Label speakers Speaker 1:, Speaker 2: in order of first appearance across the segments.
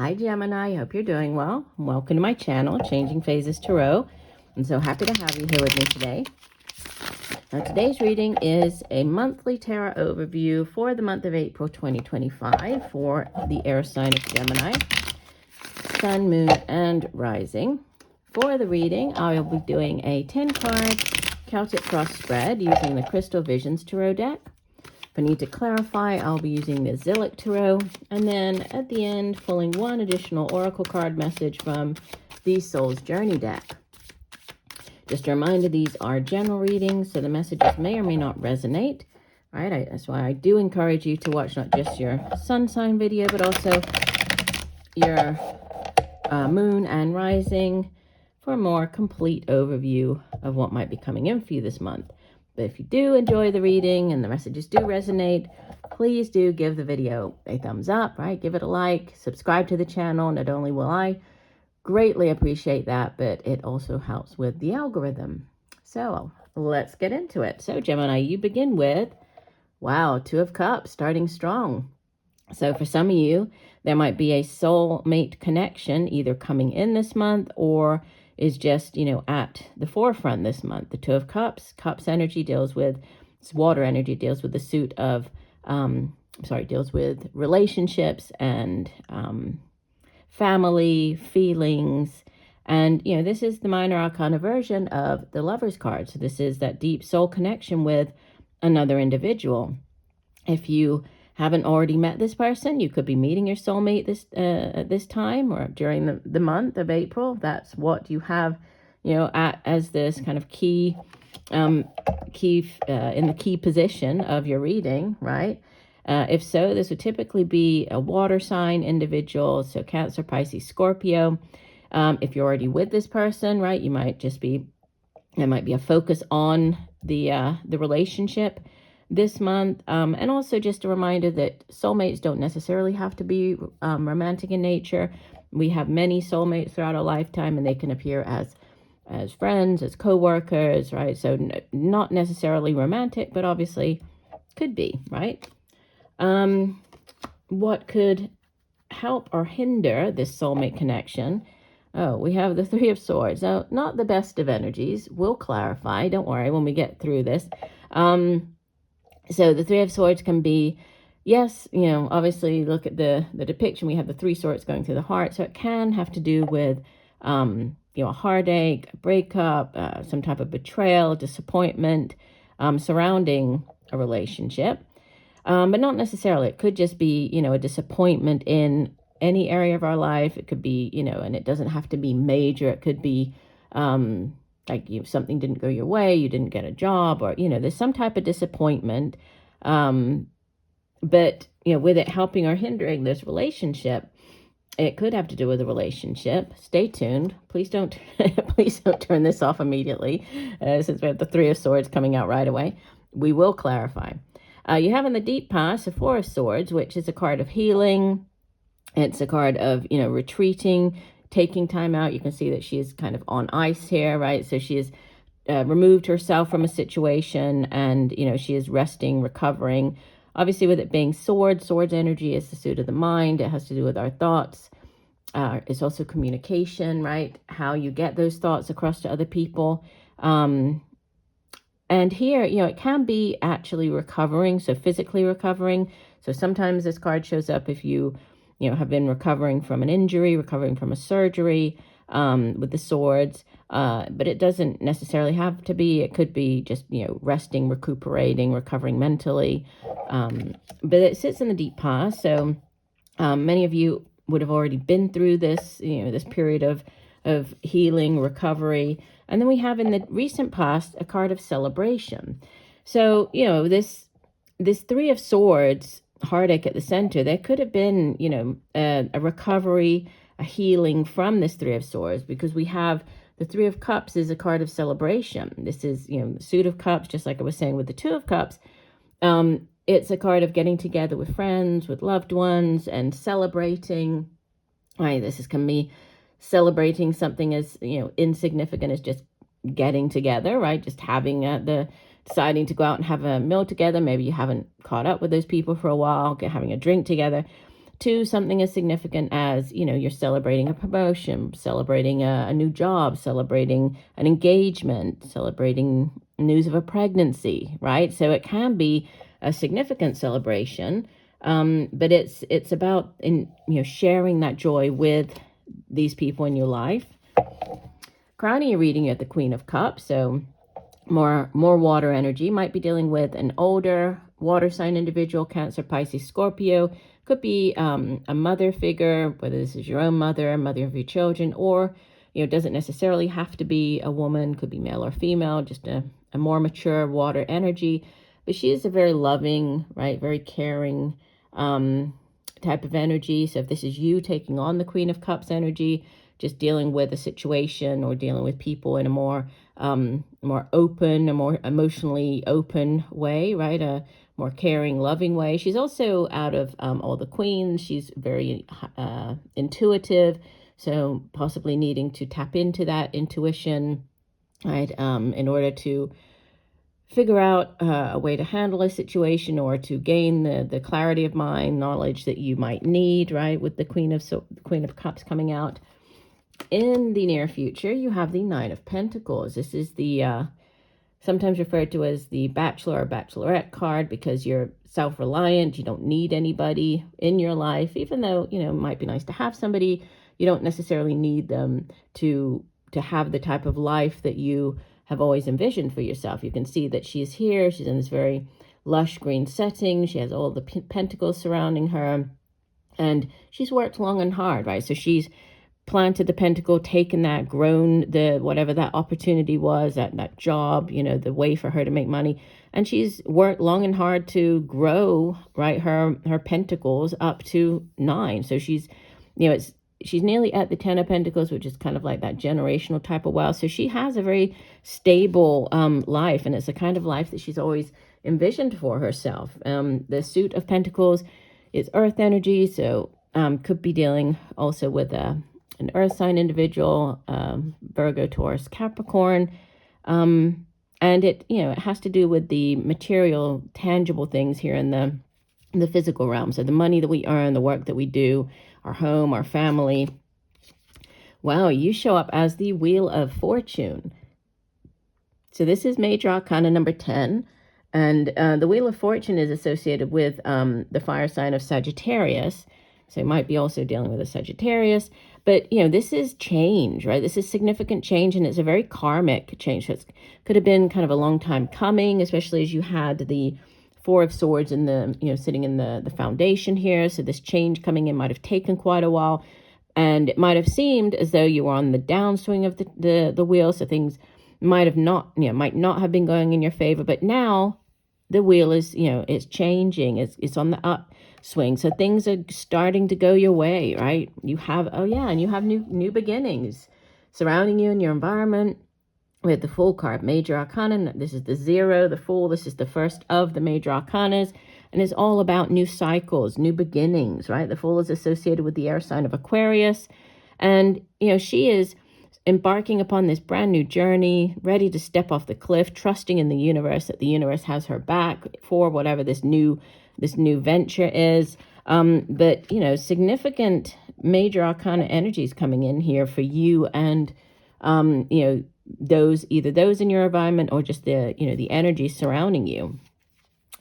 Speaker 1: Hi Gemini, I hope you're doing well. Welcome to my channel, Changing Phases Tarot. I'm so happy to have you here with me today. Now today's reading is a monthly tarot overview for the month of April 2025 for the air sign of Gemini, Sun, Moon, and Rising. For the reading, I will be doing a 10-card Celtic cross spread using the Crystal Visions Tarot deck. If I need to clarify, I'll be using the Zillich Tarot, and then at the end, pulling one additional Oracle card message from the Soul's Journey deck. Just a reminder, these are general readings, so the messages may or may not resonate. All right, that's why I do encourage you to watch not just your sun sign video, but also your moon and rising for a more complete overview of what might be coming in for you this month. But if you do enjoy the reading and the messages do resonate, please do give the video a thumbs up, right? Give it a like, subscribe to the channel. Not only will I greatly appreciate that, but it also helps with the algorithm. So let's get into it. So Gemini, you begin with, wow, Two of Cups, starting strong. So for some of you, there might be a soulmate connection either coming in this month or is just, at the forefront this month. The Two of Cups, Cups energy deals with, it's water energy, deals with the suit of, deals with relationships and family, feelings. And, this is the minor arcana version of the Lover's card. So this is that deep soul connection with another individual. If you haven't already met this person, you could be meeting your soulmate this time or during the month of April. That's what you have, as this kind of key in the key position of your reading, right? If so, this would typically be a water sign individual, so Cancer, Pisces, Scorpio. If you're already with this person, right, you might just be, there might be a focus on the relationship this month, and also just a reminder that soulmates don't necessarily have to be romantic in nature. We have many soulmates throughout our lifetime, and they can appear as friends, as co-workers, right? So not necessarily romantic, but obviously could be, right? What could help or hinder this soulmate connection? Oh, we have the Three of Swords. Now, not the best of energies. We'll clarify. Don't worry when we get through this. So the Three of Swords can be, yes, obviously look at the depiction. We have the three swords going through the heart. So it can have to do with, a heartache, a breakup, some type of betrayal, disappointment surrounding a relationship. But not necessarily. It could just be, a disappointment in any area of our life. It could be, and it doesn't have to be major. It could be, like something didn't go your way, you didn't get a job, or, there's some type of disappointment. But, with it helping or hindering this relationship, it could have to do with the relationship. Stay tuned. Please don't, please don't turn this off immediately, since we have the Three of Swords coming out right away. We will clarify. You have in the deep past, the Four of Swords, which is a card of healing. It's a card of, retreating, taking time out. You can see that she is kind of on ice here, right? So she has removed herself from a situation and, she is resting, recovering. Obviously, with it being swords energy is the suit of the mind. It has to do with our thoughts. It's also communication, right? How you get those thoughts across to other people. And here, it can be actually recovering, so physically recovering. So sometimes this card shows up if you have been recovering from an injury, recovering from a surgery with the swords. But it doesn't necessarily have to be. It could be just, resting, recuperating, recovering mentally. But it sits in the deep past. So many of you would have already been through this, this period of healing, recovery. And then we have in the recent past a card of celebration. So, this Three of Swords, heartache at the center, there could have been, a recovery, a healing from this Three of Swords, because we have the Three of Cups is a card of celebration. This is, the suit of cups, just like I was saying with the Two of Cups. It's a card of getting together with friends, with loved ones, and celebrating. Right, can be celebrating something as, insignificant as just getting together, right? Just having deciding to go out and have a meal together. Maybe you haven't caught up with those people for a while, having a drink together. to something as significant as, you're celebrating a promotion, celebrating a new job, celebrating an engagement, celebrating news of a pregnancy, right? So it can be a significant celebration, but it's about sharing that joy with these people in your life. Crowning your reading, you're at the Queen of Cups, so more water energy. Might be dealing with an older water sign individual, Cancer, Pisces, Scorpio. Could be a mother figure, whether this is your own mother, mother of your children, or doesn't necessarily have to be a woman, could be male or female, just a more mature water energy. But she is a very loving, right, very caring type of energy. So if this is you taking on the Queen of Cups energy, just dealing with a situation or dealing with people in a more open, a more emotionally open way, right? A more caring, loving way. She's also out of all the queens. She's very intuitive, so possibly needing to tap into that intuition, right? In order to figure out a way to handle a situation or to gain the clarity of mind, knowledge that you might need, right? With the Queen of Cups coming out. In the near future, you have the Nine of Pentacles. This is the sometimes referred to as the bachelor or bachelorette card, because you're self-reliant. You don't need anybody in your life, even though, it might be nice to have somebody. You don't necessarily need them to have the type of life that you have always envisioned for yourself. You can see that she's here. She's in this very lush green setting. She has all the pentacles surrounding her, and she's worked long and hard, right? So she's planted the pentacle, taken that, grown the whatever that opportunity was, that job, the way for her to make money, and she's worked long and hard to grow, right, her pentacles up to 9. So she's she's nearly at the 10 of Pentacles, which is kind of like that generational type of wealth. So she has a very stable life, and it's the kind of life that she's always envisioned for herself. The Suit of Pentacles is earth energy, so could be dealing also with an earth sign individual, Virgo, Taurus, Capricorn. And it has to do with the material, tangible things here in the physical realm. So the money that we earn, the work that we do, our home, our family. Wow, you show up as the Wheel of Fortune. So this is Major Arcana number 10. And the Wheel of Fortune is associated with the fire sign of Sagittarius. So it might be also dealing with a Sagittarius. But, this is change, right? This is significant change, and it's a very karmic change. So it could have been kind of a long time coming, especially as you had the Four of Swords in the, sitting in the foundation here. So this change coming in might have taken quite a while, and it might have seemed as though you were on the downswing of the wheel. So things might not have been going in your favor, but now the wheel is, it's changing. It's on the upswing. So things are starting to go your way, right? You have, and you have new beginnings surrounding you in your environment. We have the Fool card, Major Arcana. This is the 0, the Fool. This is the first of the Major Arcanas, and it's all about new cycles, new beginnings, right? The Fool is associated with the air sign of Aquarius, and, she is embarking upon this brand new journey, ready to step off the cliff, trusting in the universe, that the universe has her back for whatever this new venture is. But significant Major Arcana energies coming in here for you, and those in your environment, or just the energy surrounding you.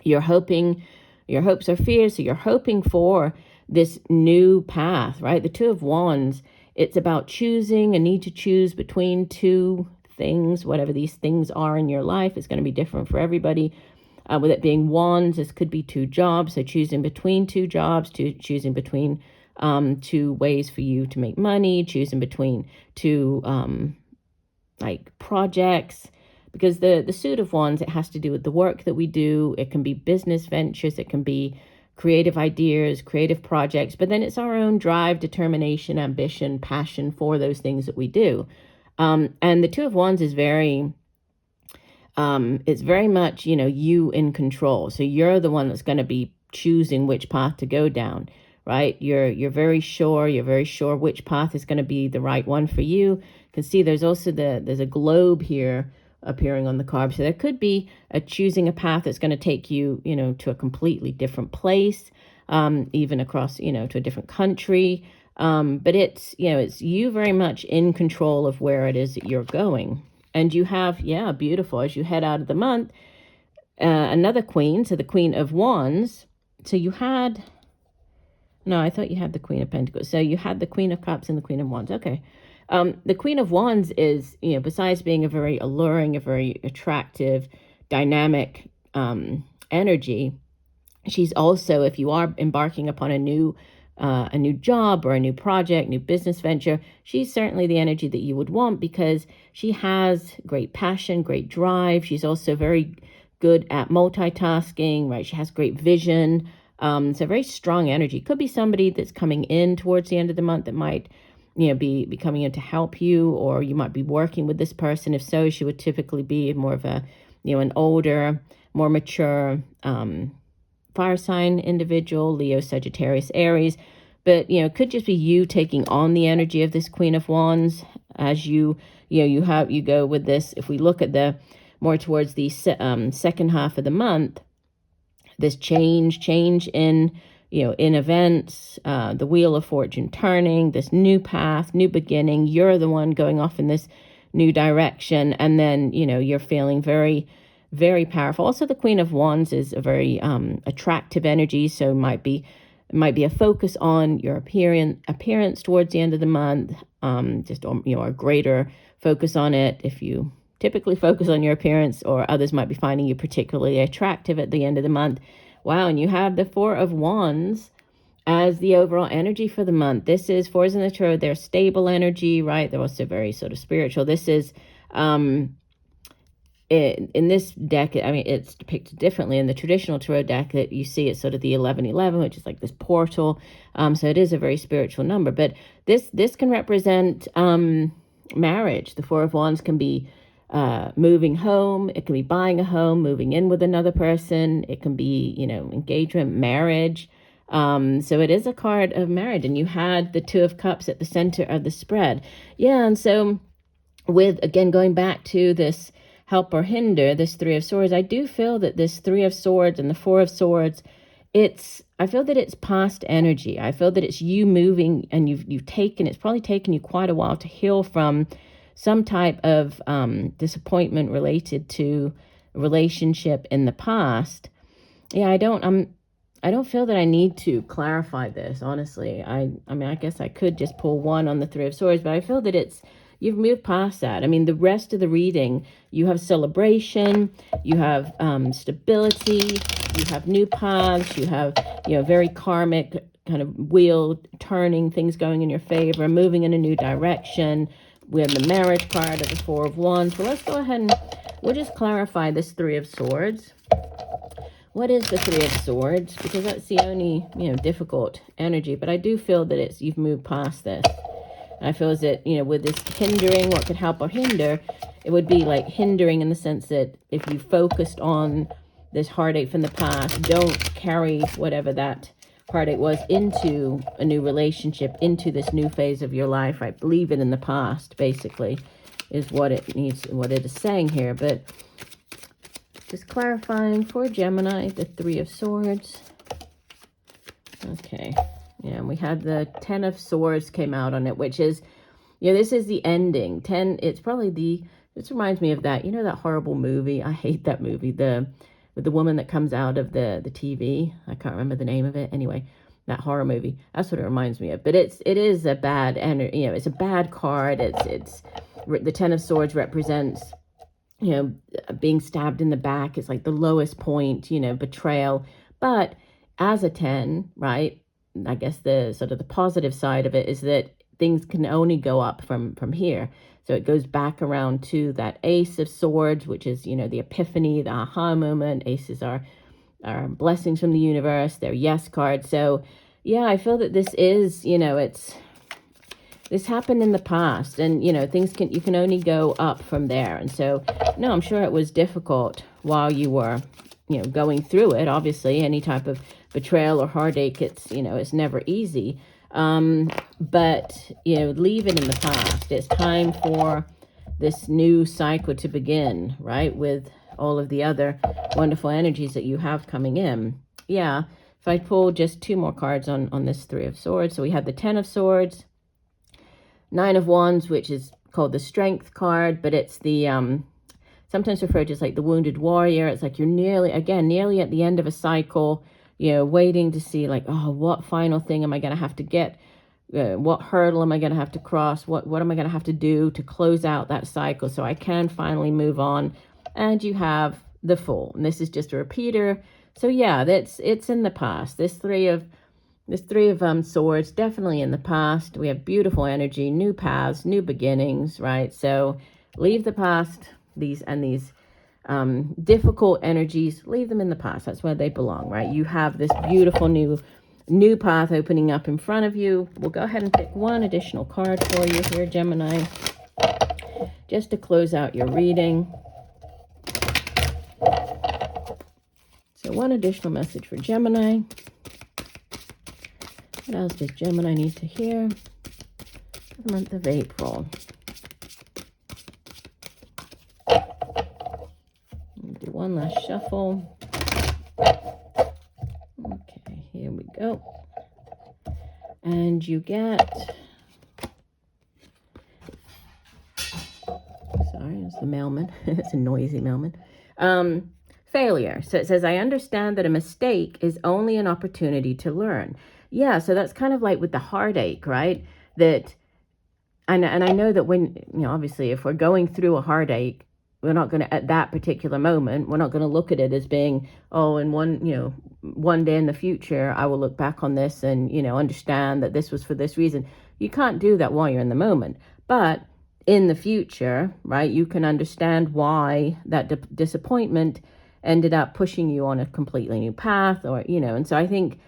Speaker 1: You're hoping, your hopes or fears, so you're hoping for this new path, right? The Two of Wands, it's about choosing, a need to choose between two things, whatever these things are in your life. It's going to be different for everybody. With it being wands, this could be 2 jobs. So choosing between 2 jobs, choosing between 2 ways for you to make money, choosing between 2 like projects. Because the Suit of Wands, it has to do with the work that we do. It can be business ventures. It can be creative ideas, creative projects. But then it's our own drive, determination, ambition, passion for those things that we do. And the Two of Wands is very... it's very much, you in control. So you're the one that's going to be choosing which path to go down, right? You're very sure which path is going to be the right one for you. You can see there's also there's a globe here appearing on the card. So there could be choosing a path that's going to take you, to a completely different place. even across, to a different country. But it's, it's you very much in control of where it is that you're going. And you have, beautiful, as you head out of the month, another queen, so the Queen of Wands. So you had, no, I thought you had the Queen of Pentacles. So you had the Queen of Cups and the Queen of Wands. Okay. The Queen of Wands is, besides being a very alluring, a very attractive, dynamic energy, she's also, if you are embarking upon a new job or a new project, new business venture, she's certainly the energy that you would want, because she has great passion, great drive. She's also very good at multitasking, right? She has great vision. So very strong energy. Could be somebody that's coming in towards the end of the month that might, be coming in to help you, or you might be working with this person. If so, she would typically be more of a, an older, more mature, fire sign individual, Leo, Sagittarius, Aries. But, it could just be you taking on the energy of this Queen of Wands as you go with this. If we look at the more towards the second half of the month, this change in, in events, the Wheel of Fortune turning, this new path, new beginning, you're the one going off in this new direction. And then, you're feeling very, very powerful. Also, the Queen of Wands is a very attractive energy. So it might be a focus on your appearance towards the end of the month, just, a greater focus on it. If you typically focus on your appearance, or others might be finding you particularly attractive at the end of the month. Wow, and you have the Four of Wands as the overall energy for the month. This is, fours in the tarot, they're stable energy, right? They're also very sort of spiritual. This is, in this deck, I mean, it's depicted differently. In the traditional tarot deck that you see, it's sort of the 1111, which is like this portal. So it is a very spiritual number. But this can represent marriage. The Four of Wands can be moving home. It can be buying a home, moving in with another person. It can be, engagement, marriage. So it is a card of marriage. And you had the Two of Cups at the center of the spread. Yeah, and so with, again, going back to this help or hinder, this Three of Swords, I do feel that this Three of Swords and the Four of Swords, I feel that it's past energy. I feel that it's you moving, and it's probably taken you quite a while to heal from some type of disappointment related to a relationship in the past. Yeah, I don't feel that I need to clarify this, honestly. I mean, I guess I could just pull one on the Three of Swords, but I feel that you've moved past that. I mean, the rest of the reading, you have celebration, you have stability, you have new paths, you have, very karmic kind of wheel turning, things going in your favor, moving in a new direction. We have the marriage card of the Four of Wands. So let's go ahead and we'll just clarify this Three of Swords. What is the Three of Swords? Because that's the only, difficult energy. But I do feel that you've moved past this. And I feel as that, with this hindering, what could help or hinder, it would be like hindering in the sense that if you focused on this heartache from the past, don't carry whatever that heartache was into a new relationship, into this new phase of your life, right? Leave it in the past, basically, is what it is saying here. But just clarifying for Gemini, the Three of Swords. Okay. Yeah, and we had the Ten of Swords came out on it, which is, this is the ending. It's probably this reminds me of that, that horrible movie. I hate that movie. With the woman that comes out of the TV. I can't remember the name of it. Anyway, that horror movie. That's what it reminds me of. But it is a bad, it's a bad card. It's the Ten of Swords represents, being stabbed in the back. It's like the lowest point, betrayal. But as a 10, right, I guess the sort of the positive side of it is that things can only go up from here. So it goes back around to that Ace of Swords, which is, the epiphany, the aha moment. Aces are blessings from the universe. They're yes cards. So, yeah, I feel that this is, this happened in the past. And, you can only go up from there. And so, no, I'm sure it was difficult while you were, going through it. Obviously, any type of betrayal or heartache, it's never easy. But, leave it in the past. It's time for this new cycle to begin, right? With all of the other wonderful energies that you have coming in. Yeah, If I pull just 2 more cards on this Three of Swords. So we have the Ten of Swords, Nine of Wands, which is called the Strength card, but it's the sometimes referred to as like the Wounded Warrior. It's like you're nearly at the end of a cycle, waiting to see like, oh, what final thing am I going to have to get? What hurdle am I going to have to cross? What am I going to have to do to close out that cycle so I can finally move on? And you have the Fool, and this is just a repeater. So yeah, it's in the past. This three of Swords, definitely in the past. We have beautiful energy, new paths, new beginnings, right? So leave the past, these difficult energies, leave them in the past. That's where they belong, right? You have this beautiful new path opening up in front of you. We'll go ahead and pick one additional card for you here, Gemini, just to close out your reading. So one additional message for Gemini. What else does Gemini need to hear for the month of April? Do one last shuffle. Okay, here we go. And you get, sorry, it's the mailman. It's a noisy mailman. Failure. So it says, I understand that a mistake is only an opportunity to learn. Yeah, so that's kind of like with the heartache, right? And I know that when, obviously if we're going through a heartache, we're not going to, at that particular moment, we're not going to look at it as being, oh, in one day in the future, I will look back on this and, understand that this was for this reason. You can't do that while you're in the moment. But in the future, right, you can understand why that disappointment ended up pushing you on a completely new path, or, and so I think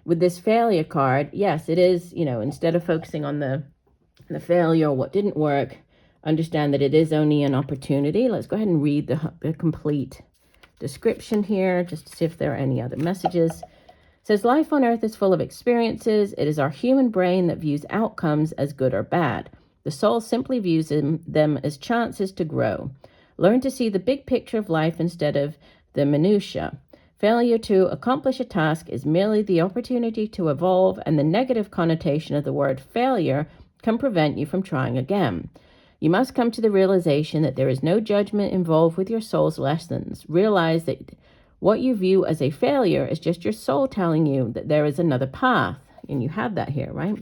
Speaker 1: with this failure card, yes, it is, instead of focusing on the failure or what didn't work, understand that it is only an opportunity. Let's go ahead and read the complete description here, just to see if there are any other messages. It says, life on earth is full of experiences. It is our human brain that views outcomes as good or bad. The soul simply views them as chances to grow. Learn to see the big picture of life instead of the minutiae. Failure to accomplish a task is merely the opportunity to evolve, and the negative connotation of the word failure can prevent you from trying again. You must come to the realization that there is no judgment involved with your soul's lessons. Realize that what you view as a failure is just your soul telling you that there is another path. And you have that here, right?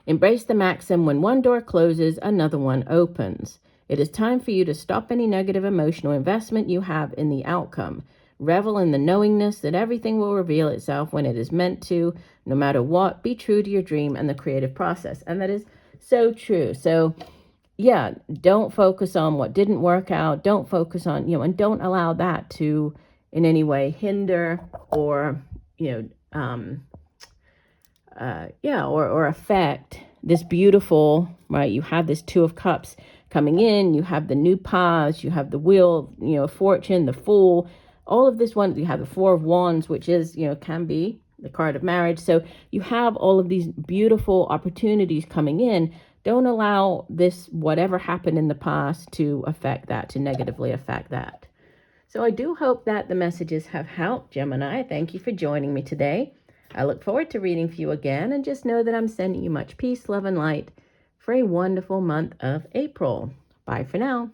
Speaker 1: Embrace the maxim, when one door closes, another one opens. It is time for you to stop any negative emotional investment you have in the outcome. Revel in the knowingness that everything will reveal itself when it is meant to, no matter what. Be true to your dream and the creative process. And that is so true. So yeah, don't focus on what didn't work out. Don't focus on, and don't allow that to in any way hinder or, or affect this beautiful, right? You have this Two of Cups coming in, you have the new paths, you have the Wheel, Fortune, the Fool, all of this one, you have the Four of Wands, which is, can be the card of marriage. So you have all of these beautiful opportunities coming in. Don't allow this, whatever happened in the past, to affect that, to negatively affect that. So I do hope that the messages have helped, Gemini. Thank you for joining me today. I look forward to reading for you again, and just know that I'm sending you much peace, love, and light for a wonderful month of April. Bye for now.